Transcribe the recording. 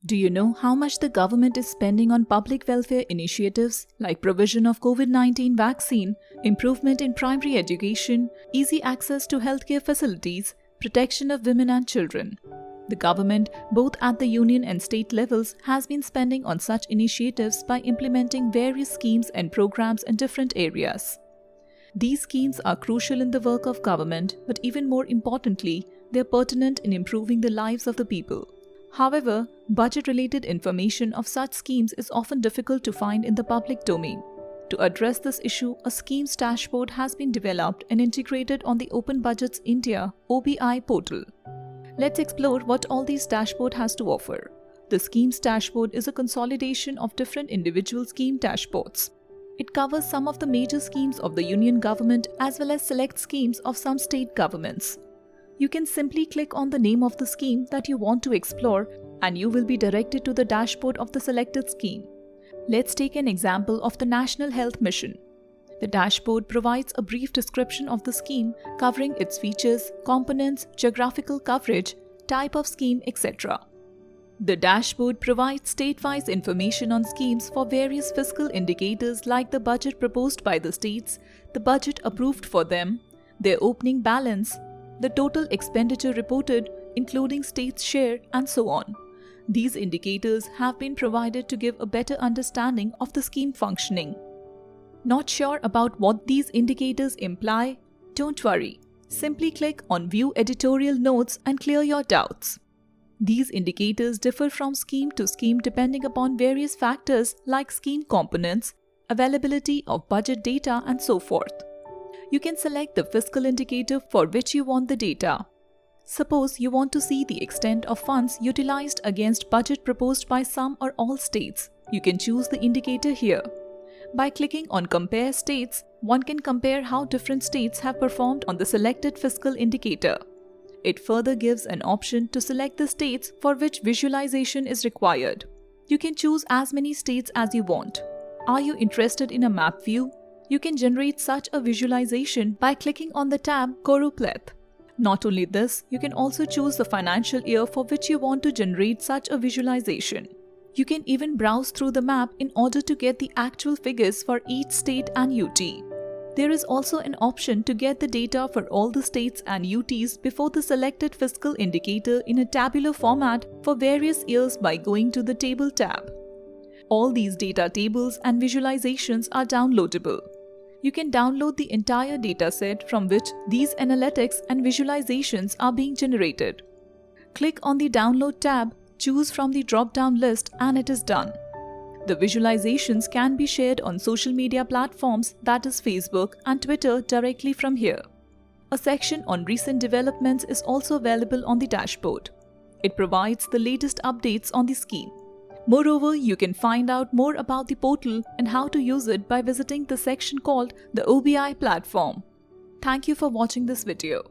Do you know how much the government is spending on public welfare initiatives like provision of COVID-19 vaccine, improvement in primary education, easy access to healthcare facilities, protection of women and children? The government, both at the union and state levels, has been spending on such initiatives by implementing various schemes and programs in different areas. These schemes are crucial in the work of government, but even more importantly, they are pertinent in improving the lives of the people. However, budget-related information of such schemes is often difficult to find in the public domain. To address this issue, a schemes dashboard has been developed and integrated on the Open Budgets India (OBI) portal. Let's explore what all these dashboard has to offer. The schemes dashboard is a consolidation of different individual scheme dashboards. It covers some of the major schemes of the union government as well as select schemes of some state governments. You can simply click on the name of the scheme that you want to explore and you will be directed to the dashboard of the selected scheme. Let's take an example of the National Health Mission. The dashboard provides a brief description of the scheme covering its features, components, geographical coverage, type of scheme, etc. The dashboard provides state-wise information on schemes for various fiscal indicators like the budget proposed by the states, the budget approved for them, their opening balance, the total expenditure reported, including states' share, and so on. These indicators have been provided to give a better understanding of the scheme functioning. Not sure about what these indicators imply? Don't worry. Simply click on View Editorial Notes and clear your doubts. These indicators differ from scheme to scheme depending upon various factors like scheme components, availability of budget data, and so forth. You can select the fiscal indicator for which you want the data. Suppose you want to see the extent of funds utilized against budget proposed by some or all states. You can choose the indicator here. By clicking on Compare States, one can compare how different states have performed on the selected fiscal indicator. It further gives an option to select the states for which visualization is required. You can choose as many states as you want. Are you interested in a map view? You can generate such a visualization by clicking on the tab Choropleth. Not only this, you can also choose the financial year for which you want to generate such a visualization. You can even browse through the map in order to get the actual figures for each state and UT. There is also an option to get the data for all the states and UTs before the selected fiscal indicator in a tabular format for various years by going to the Table tab. All these data tables and visualizations are downloadable. You can download the entire dataset from which these analytics and visualizations are being generated. Click on the Download tab, choose from the drop-down list, and it is done. The visualizations can be shared on social media platforms, that is Facebook and Twitter, directly from here. A section on recent developments is also available on the dashboard. It provides the latest updates on the scheme. Moreover, you can find out more about the portal and how to use it by visiting the section called the OBI platform. Thank you for watching this video.